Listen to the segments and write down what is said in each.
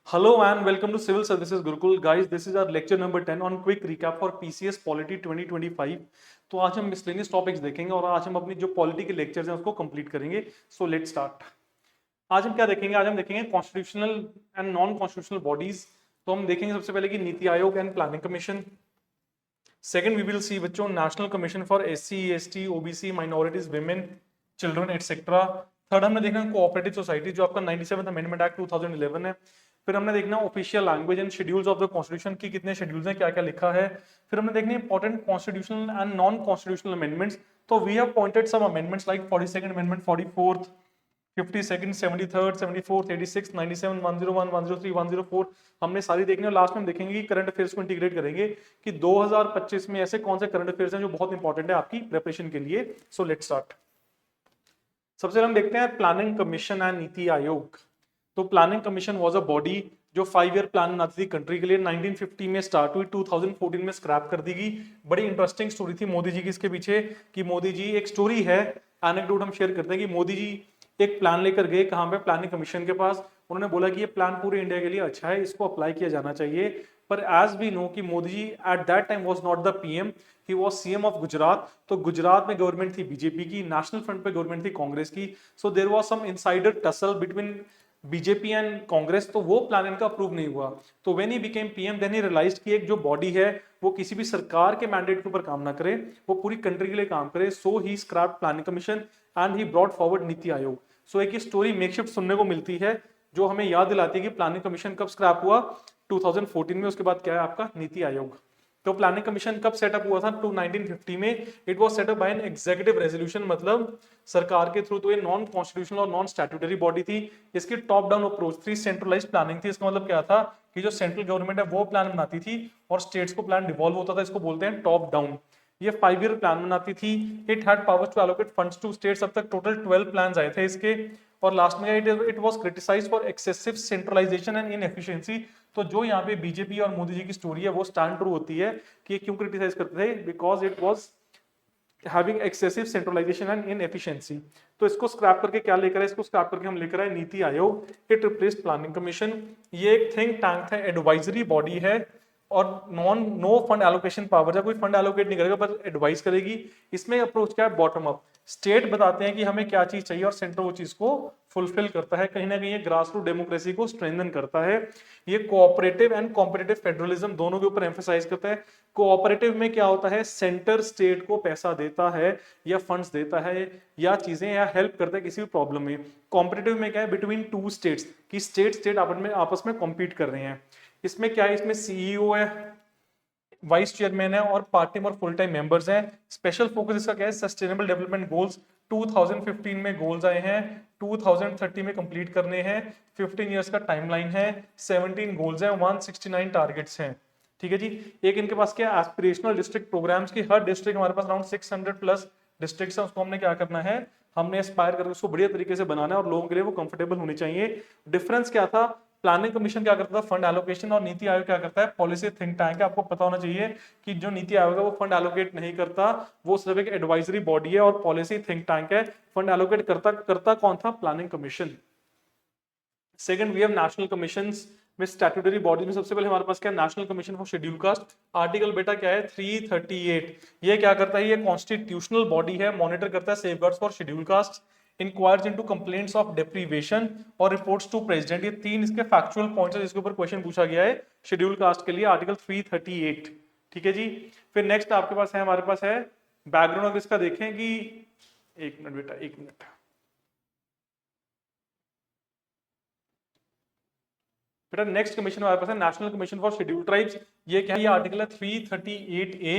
Hello and welcome to Civil Services Gurukul. Guys, this is our lecture number 10 on quick recap for PCS Polity 2025. तो आज हम miscellaneous topics देखेंगे और आज हम अपनी जो पॉलिटी के लेक्चर्स हैं उसको कंप्लीट करेंगे. So let's start. आज हम क्या देखेंगे? आज हम देखेंगे constitutional and non constitutional bodies. तो हम देखेंगे सबसे पहले कि Niti Aayog and planning commission. Second we will see बच्चों national commission for SC, ST, OBC, minorities, women, children etcetera. Third हमने देखना कोऑपरेटिव सोसाइटी जो आपका 97th अमेंडमेंट एक्ट 2011 है. फिर हमने देखना official language and schedules of the constitution की कितने शेड्यूल्स हैं, क्या क्या लिखा है. फिर हमने देखनी important constitutional and non constitutional amendments. तो we have pointed some amendments like 42nd amendment, 44th, 52nd, 73rd, 74th, 86th, 97, 101, 103, 104 हमने सारी देखनी और लास्ट में हम देखेंगे कि करंट अफेयर्स को इंटीग्रेट करेंगे कि 2025 में ऐसे कौन से करंट अफेयर्स हैं जो बहुत इंपॉर्टेंट है आपकी प्रिपरेशन के लिए. सो लेट्स स्टार्ट. सबसे पहले हम देखते हैं planning commission and NITI Aayog. तो planning commission was a body जो 5 ईयर प्लान बनाती थी कंट्री के लिए. 1950 में स्टार्ट हुई, 2014 में स्क्रैप कर दी गई. बड़ी इंटरेस्टिंग स्टोरी थी मोदी जी की इसके पीछे कि मोदी जी, एक स्टोरी है, एनेक्डोट हम शेयर करते हैं कि मोदी जी एक प्लान लेकर गए कहां पे, प्लानिंग कमीशन के पास. उन्होंने बोला कि ये प्लान पूरे इंडिया के लिए अच्छा है, इसको अप्लाई किया जाना चाहिए. पर एज वी नो कि Modi ji at that time was not the PM, he was CM of Gujarat. तो गुजरात में गवर्नमेंट थी बीजेपी की, नेशनल फ्रंट पे गवर्नमेंट थी कांग्रेस की. So there was some insider tussle between BJP and Congress. तो वो प्लान इनका अप्रूव नहीं हुआ. तो when he became PM then he realised कि एक जो बॉडी है वो किसी भी सरकार के मैंडेट के ऊपर काम ना करे, वो पूरी कंट्री के लिए काम करे. So he scrapped planning commission and he brought forward Niti Aayog. सो एक स्टोरी मेकशिफ्ट सुनने को मिलती है जो हमें याद दिलाती है कि प्लानिंग कमीशन कब स्क्रैप हुआ, 2014 में. उसके बाद क्या है आपका नीति आयोग. तो प्लानिंग कमीशन कब सेटअप हुआ था? 1950 में. It was setup by an executive resolution, मतलब सरकार के थ्रू. तो ये नॉन कॉन्स्टिट्यूशनल और नॉन स्टैट्यूटरी बॉडी थी. इसकी टॉप डाउन अप्रोच थी, सेंट्रलाइज्ड प्लानिंग थी. इसका मतलब क्या था कि जो सेंट्रल गवर्नमेंट है वो प्लान बनाती थी और स्टेट्स को प्लान डिवॉल्व होता था. इसको बोलते हैं टॉप डाउन. ये 5 ईयर प्लान बनाती थी. It had powers to allocate funds to states. अब तक टोटल 12 प्लान आए थे इसके. और लास्ट में it was criticised for excessive centralization and inefficiency. तो जो यहाँ पे बीजेपी और मोदी जी की स्टोरी है वो स्टैंड ट्रू होती है कि क्यों क्रिटिसाइज करते थे, because it was having excessive centralization and inefficiency. तो इसको स्क्रैप करके क्या लेकर आए? इसको स्क्रैप करके हम लेकर आए NITI Aayog. It replaced planning commission. ये एक थिंक टैंक है, एडवाइजरी बॉडी है और नो फंड एलोकेशन पावर है. कोई फंड एलोकेट नहीं करेगा पर एडवाइस करेगी. इसमें अप्रोच क्या है? Bottom up. स्टेट बताते हैं कि हमें क्या चीज चाहिए और सेंटर वो चीज को फुलफिल करता है. कहीं ना कहीं ये ग्रास रूट डेमोक्रेसी को स्ट्रेंथन करता है. ये कोऑपरेटिव एंड कॉम्पिटिटिव फेडरलिज्म दोनों के ऊपर एम्फेसाइज करता है. कोऑपरेटिव में क्या होता है? सेंटर स्टेट को पैसा देता है या फंड्स देता है या चीजें या हेल्प करता है किसी भी प्रॉब्लम में. कॉम्पिटिटिव में क्या है? बिटवीन टू स्टेट्स, कि स्टेट आपस में कॉम्पीट कर रहे हैं. इसमें क्या है? इसमें सीईओ है, वाइस चेयरमैन है और पार्ट टाइम और फुल टाइम मेंबर्स हैं. स्पेशल फोकस इसका क्या है? Sustainable development goals. 2015 में गोल्स आए हैं, 2030 में कंप्लीट करने हैं. 15 इयर्स का टाइमलाइन है, 17 गोल्स हैं, 169 टारगेट्स हैं. ठीक है जी. एक इनके पास क्या? एस्पिरेशनल डिस्ट्रिक्ट प्रोग्राम्स की. हर डिस्ट्रिक्ट हमारे पास अराउंड 600 प्लस डिस्ट्रिक्ट्स हैं. उसको हमने क्या करना है? हमने एस्पायर करके उसको बढ़िया तरीके से बनाना है और लोगों के लिए वो कंफर्टेबल होनी चाहिए. डिफरेंस क्या था? प्लानिंग कमीशन क्या करता है? Fund allocation. और नीति आयोग क्या करता है? पॉलिसी थिंक टैंक है. आपको पता होना चाहिए कि जो नीति आयोग है वो फंड एलोकेट नहीं करता, वो सिर्फ एक एडवाइजरी बॉडी है और पॉलिसी थिंक टैंक है. फंड एलोकेट करता कौन था? Planning commission. Second we have national commissions में स्टैट्यूटरी बॉडी में. सबसे पहले हमारे पास क्या? National commission for schedule caste. Article बेटा क्या है? 338. ये क्या करता है? ये कॉन्स्टिट्यूशनल बॉडी है, मॉनिटर करता है safeguards for schedule cast, enquires into complaints of deprivation और रिपोर्ट्स टू प्रेसिडेंट. ये 3 इसके फैक्चुअल पॉइंट्स हैं जिसके ऊपर क्वेश्चन पूछा गया है शेड्यूल कास्ट के लिए. आर्टिकल 338. ठीक है जी. फिर नेक्स्ट आपके पास है, हमारे पास है बैकग्राउंड अगर इसका देखें कि, एक मिनट बेटा, एक मिनट. बेटा नेक्स्ट कमीशन हमारे पास है national commission for schedule tribes. ये क्या है? ये आर्टिकल है 338A.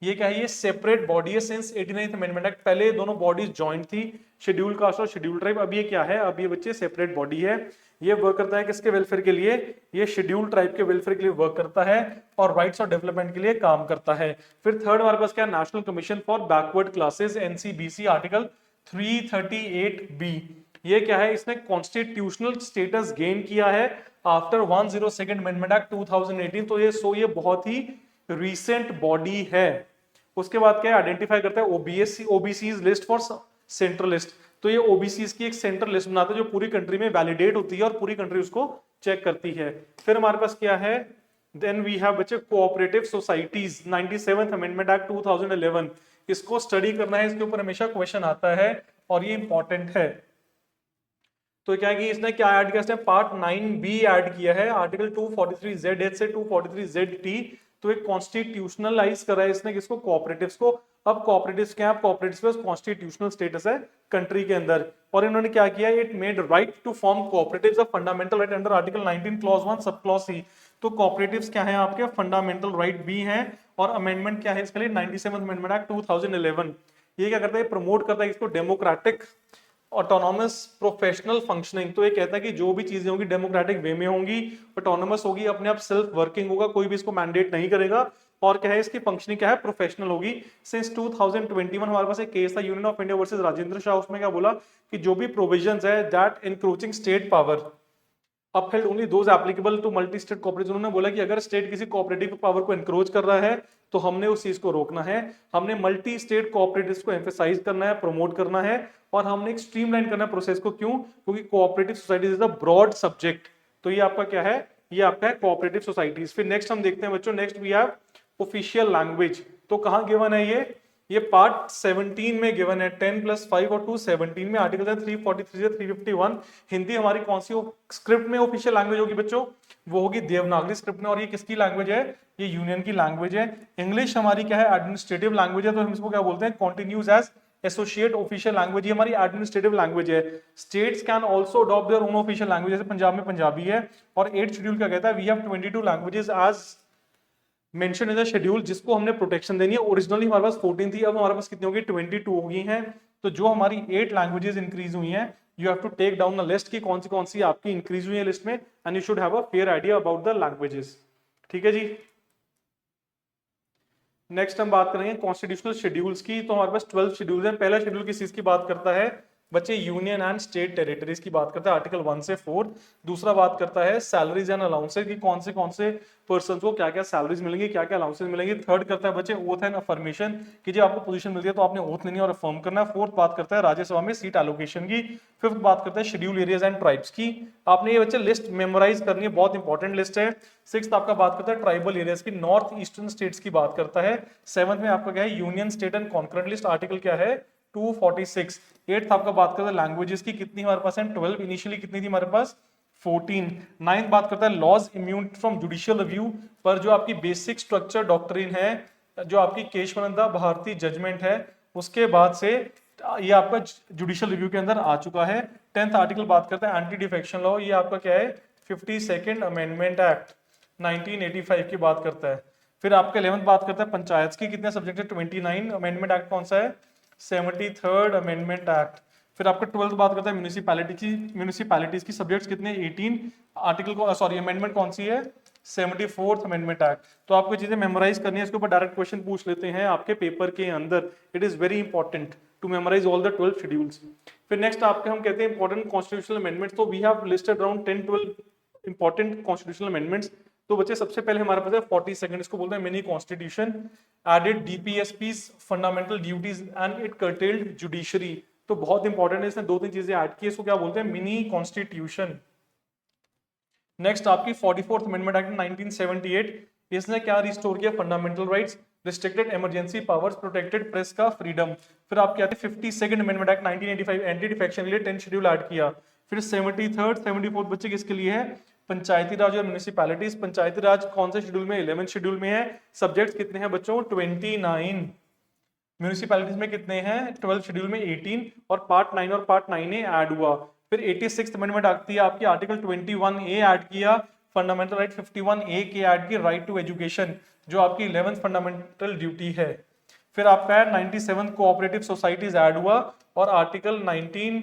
ये क्या है? ये सेपरेट बॉडी है सिंस 89th अमेंडमेंट एक्ट. पहले ये दोनों बॉडीज जॉइंट थी, शेड्यूल कास्ट और शेड्यूल ट्राइब. अब ये क्या है? अब ये बच्चे सेपरेट बॉडी है. ये वर्क करता है किसके वेलफेयर के लिए? ये शेड्यूल ट्राइब के वेलफेयर के लिए वर्क करता है और राइट्स और डेवलपमेंट के लिए काम करता है. फिर थर्ड हमारे पास क्या? National commission for backward classes, NCBC. Article 338B. ये क्या है? इसने कॉन्स्टिट्यूशनल स्टेटस गेन किया है आफ्टर 102nd अमेंडमेंट एक्ट 2018. तो ये बहुत ही रीसेंट बॉडी है. उसके बाद क्या? आइडेंटिफाई करता है ओबीसी लिस्ट फॉर सेंट्रलिस्ट. तो ये ओबीसी की एक सेंट्रल लिस्ट बनाता है जो पूरी कंट्री में वैलिडेट होती है और पूरी कंट्री उसको चेक करती है। फिर हमारे पास क्या है, देन वी हैव बच्चे cooperative societies, 97th amendment act 2011, इसको स्टडी करना है, इसके ऊपर हमेशा क्वेश्चन आता है और ये इंपॉर्टेंट है। तो क्या है कि इसने क्या ऐड किया, इसने पार्ट 9B ऐड किया है आर्टिकल 243Z से 243ZT। तो एक कॉन्स्टिट्यूशनलाइज करा है इसने किसको, कोऑपरेटिव्स को। अब कोऑपरेटिव्स क्या है, कोऑपरेटिव्स पे कॉन्स्टिट्यूशनल स्टेटस है कंट्री के अंदर। और इन्होंने क्या किया, it made right to form cooperatives a fundamental right under article 19 clause 1 sub clause C. तो कोऑपरेटिव्स क्या है आपके, फंडामेंटल राइट भी हैं। और अमेंडमेंट क्या है इसके लिए, 97th अमेंडमेंट एक्ट 2011। ये क्या करता है, प्रमोट करता है इसको डेमोक्रेटिक ऑटोनॉमस प्रोफेशनल फंक्शनिंग। तो ये कहता है कि जो भी चीजें होंगी डेमोक्रेटिक वे में होंगी, ऑटोनॉमस होगी, अपने आप सेल्फ वर्किंग होगा, कोई भी इसको मैंडेट नहीं करेगा। और क्या है इसकी फंक्शनिंग क्या है, प्रोफेशनल होगी। सिंस 2021 हमारे पास एक केस था union of India versus Rajendra Shah, उसमें क्या बोला कि जो भी प्रोविजंस है that encroaching state power upheld only those applicable to multi state cooperation। उन्होंने बोला कि अगर स्टेट किसी कोऑपरेटिव पावर को एनक्रोच कर रहा है तो हमने उस चीज को रोकना है। हमने मल्टी स्टेट कोऑपरेटिव्स को एम्फेसाइज करना है, प्रमोट करना है, और हमने एक स्ट्रीमलाइन करना है प्रोसेस को। क्यों, क्योंकि cooperative societies is a broad subject. तो ये आपका क्या है, ये आपका है कोऑपरेटिव सोसाइटीज। फिर नेक्स्ट हम देखते हैं बच्चों, next we have official language. तो कहां गिवन है ये पार्ट 17 में गिवन है, 10+5 और 2 17 में। आर्टिकल है 343 से 351। हिंदी हमारी कौन सी स्क्रिप्ट में ऑफिशियल लैंग्वेज होगी बच्चों, वो होगी देवनागरी स्क्रिप्ट में। और ये किसकी लैंग्वेज है, ये यूनियन की लैंग्वेज है। इंग्लिश हमारी क्या है, एडमिनिस्ट्रेटिव लैंग्वेज है, तो हम इसको क्या बोलते हैं, continues as associate official language. ये हमारी एडमिनिस्ट्रेटिव लैंग्वेज है। States can also adopt their own official language, जैसे पंजाब में पंजाबी है। और 8th शेड्यूल क्या कहता है, we have 22 languages as mention in the schedule, जिसको हमने प्रोटेक्शन देनी है। ओरिजिनली हमारे पास 14 थी, अब हमारे पास कितनी होगी, 22 हो गई हैं। तो जो हमारी 8 लैंग्वेजेस इंक्रीज हुई हैं, you have to take down the list की कौन सी आपकी इंक्रीज हुई है लिस्ट में, and you should have a fair idea about the languages. ठीक है जी। नेक्स्ट हम बात करेंगे कॉन्स्टिट्यूशनल शेड्यूल्स की। तो हमारे पास 12 शेड्यूल है। पहला शेड्यूल किस चीज की बात करता है बच्चे, यूनियन एंड स्टेट टेरिटरीज की बात करता है, आर्टिकल 1 से 4। दूसरा बात करता है सैलरीज एंड अलाउंसेज की, कौन से पर्सन को क्या क्या सैलरीज मिलेंगी, क्या क्या अलाउंसेज मिलेंगी। थर्ड करता है बच्चे ओथ एंड अफर्मेशन की, जब आपको पोजीशन मिलती है तो आपने ओथ लेनी और अफर्म करना है। फोर्थ बात करता है राज्यसभा में सीट एलोकेशन की। फिफ्थ बात करता है शेड्यूल एरियाज एंड ट्राइब्स की। आपने ये बच्चे लिस्ट मेमोराइज करनी है, बहुत इंपॉर्टेंट लिस्ट है। सिक्स्थ आपका बात करता है ट्राइबल एरियाज की, नॉर्थ ईस्टर्न स्टेट्स की बात करता है। सेवंथ में आपका क्या है, union state and concurrent list, article क्या है 246। एट्थ आपका बात करता है लैंग्वेजेस की, कितनी हमारे पास है 12, इनिशियली कितनी थी हमारे पास 14। नाइन्थ बात करता है laws immune from judicial review, पर जो आपकी बेसिक स्ट्रक्चर डॉक्ट्रिन है, जो आपकी केशवानंदा भारती जजमेंट है, उसके बाद से ये आपका जुडिशियल रिव्यू के अंदर आ चुका है। 10th आर्टिकल बात करता है एंटी डिफेक्शन लॉ, ये आपका क्या है 52nd अमेंडमेंट एक्ट 1985 की बात करता है। फिर आपका 11th बात करता है पंचायत की, कितने सब्जेक्ट है 29। अमेंडमेंट एक्ट कौन सा है 73rd अमेंडमेंट एक्ट। फिर आपका 12th बात करता है म्यूनिसिपैलिटीज की सब्जेक्ट्स कितने 18। आर्टिकल को सॉरी अमेंडमेंट कौन सी है 74th अमेंडमेंट एक्ट। तो आपको चीजें मेमोराइज करनी है, इसके ऊपर डायरेक्ट क्वेश्चन पूछ लेते हैं आपके पेपर के अंदर। It is very important to memorize all the 12 schedules. फिर नेक्स्ट आपके हम कहते हैं इंपॉर्टेंट कॉन्स्टिट्यूशनल अमेंडमेंट्स। तो we have listed around 10-12 important constitutional amendments. तो बच्चे सबसे पहले हमारे पास है 42nd, इसको बोलते हैं mini constitution. Added DPSPs fundamental duties and it curtailed judiciary. तो बहुत इंपॉर्टेंट है, इसने 2-3 चीजें ऐड की, इसको क्या बोलते हैं मिनी कॉन्स्टिट्यूशन। नेक्स्ट आपकी 44th अमेंडमेंट एक्ट 1978, इसने क्या रिस्टोर किया fundamental rights, restricted emergency powers, protected press का फ्रीडम। फिर आपके आते 52nd amendment act 1985, anti defection के लिए 10 शेड्यूल ऐड किया। फिर 73rd 74th बच्चे किसके लिए है, पंचायती राज और म्यूनिसिपैलिटीज। पंचायती राज कौन से शेड्यूल में 11th शेड्यूल में है। सब्जेक्ट्स कितने हैं बच्चों 29। म्यूनिसिपैलिटीज में कितने हैं 12 शेड्यूल में 18, और पार्ट 9 और पार्ट 9A ऐड हुआ। फिर 86th अमेंडमेंट आती है आपकी, आर्टिकल 21A ऐड किया, फंडामेंटल राइट 51A के ऐड की, राइट टू एजुकेशन जो आपकी 11th फंडामेंटल ड्यूटी है। फिर आपका है 97 कोऑपरेटिव सोसाइटीज ऐड हुआ, और article 19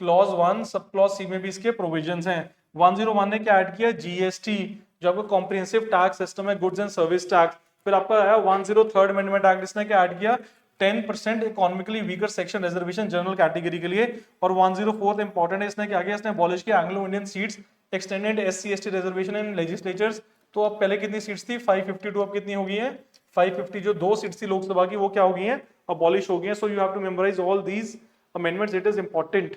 clause 1 sub clause C में भी इसके प्रोविजंस हैं। 101 ने क्या ऐड किया जीएसटी, जो आपका कॉम्प्रिहेंसिव टैक्स सिस्टम है, गुड्स एंड सर्विस टैक्स। फिर आपका आया 103rd अमेंडमेंट एक्ट, इसने क्या ऐड किया 10% economically weaker section reservation general category के लिए। और 104th इंपॉर्टेंट है, इसने क्या किया, इसने अबॉलिश किया Anglo Indian seats, extended SC ST reservation इन लेजिस्लेचर्स। तो अब पहले कितनी सीट्स थी 552, अब कितनी हो गई है 550। जो 2 सीट्स थी लोकसभा की वो क्या हो गई है अबॉलिश हो गई है। So you have to memorize all these amendments, it is important.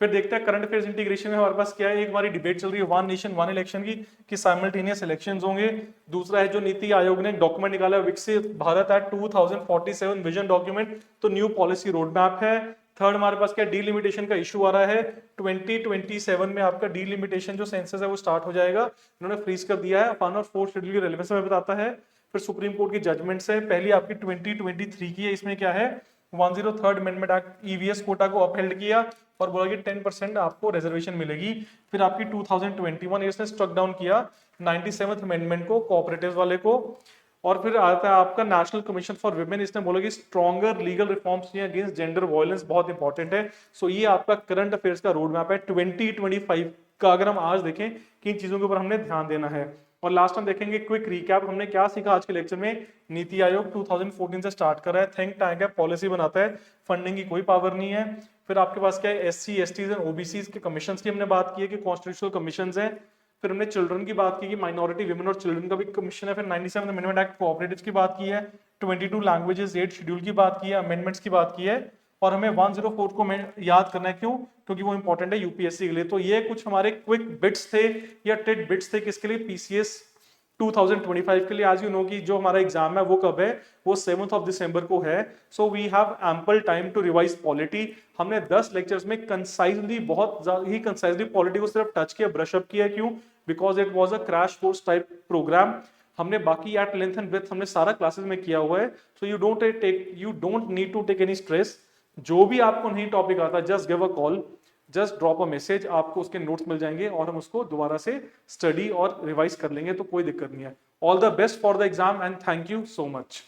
फिर देखते हैं करंट अफेयर्स इंटीग्रेशन में हमारे पास क्या है। एक हमारी डिबेट चल रही है वन नेशन वन इलेक्शन की, कि साइमल्टेनियस इलेक्शंस होंगे। दूसरा है जो नीति आयोग ने डॉक्यूमेंट निकाला है, विकसित भारत एट 2047 विजन डॉक्यूमेंट, तो न्यू पॉलिसी रोड मैप है। थर्ड हमारे पास क्या डीलिमिटेशन का इशू आ रहा है, 2027 में आपका डीलिमिटेशन जो सेंसस है वो स्टार्ट हो जाएगा, इन्होंने फ्रीज कर दिया है। फन और फोर्थ शेड्यूल की रेलेवेंस में बताता है। फिर सुप्रीम कोर्ट की जजमेंट्स है, पहली आपकी 2023 की है, इसमें क्या है 103rd amendment act EVS Kota को अपहेल्ड किया और बोला कि 10% आपको रिजर्वेशन मिलेगी। फिर आपकी 2021 इसने स्ट्रक डाउन किया 97th अमेंडमेंट को, कोऑपरेटिव्स वाले को। और फिर आता है आपका नेशनल कमीशन फॉर वुमेन, इसने बोला कि stronger legal reforms against gender violence बहुत इंपॉर्टेंट है। सो ये आपका करंट अफेयर्स का रोड मैप है 2025 का। अगर हम आज देखें किन चीजों के ऊपर हमने ध्यान देना है। और लास्ट हम देखेंगे क्विक रिकैप, हमने क्या सीखा आज के लेक्चर में। नीति आयोग 2014 से स्टार्ट कर रहा है, थिंक टैंक है, पॉलिसी बनाता है, फंडिंग की कोई पावर नहीं है। फिर आपके पास क्या है एससी एसटीज एंड ओबीसी के कमीशन की हमने बात की है कि कॉन्स्टिट्यूशनल कमीशन है। फिर हमने चिल्ड्रन की बात की कि माइनॉरिटी विमेन और चिल्ड्रन का भी कमीशन है। फिर 97 अमेंडमेंट एक्ट कोऑपरेटिव्स की बात की है, 22 लैंग्वेजेस 8 शेड्यूल की बात की है, अमेंडमेंट्स की बात की है। और हमें 104 को याद करना है, क्यों? क्योंकि वो इंपॉर्टेंट है यूपीएससी के लिए। तो ये कुछ हमारे क्विक बिट्स थे या टिट बिट्स थे किसके लिए, पीसीएस 2025 के लिए। आज यू नो कि जो हमारा एग्जाम है वो कब है, वो 7th of December को है। So we have ample time to revise polity. हमने 10 लेक्चर्स में कंसाइजली, बहुत ही कंसाइजली पॉलिटी को सिर्फ टच किया, ब्रशअप किया। क्यों? Because it was a crash course type program. हमने बाकी एट लेंथ एंड ब्रेथ हमने सारा क्लासेस में किया हुआ है। So you don't need to take any stress. जो भी आपको नहीं टॉपिक आता, just give a call, just drop a message, आपको उसके नोट्स मिल जाएंगे और हम उसको दोबारा से स्टडी और रिवाइज कर लेंगे, तो कोई दिक्कत नहीं है। All the best for the exam and thank you so much.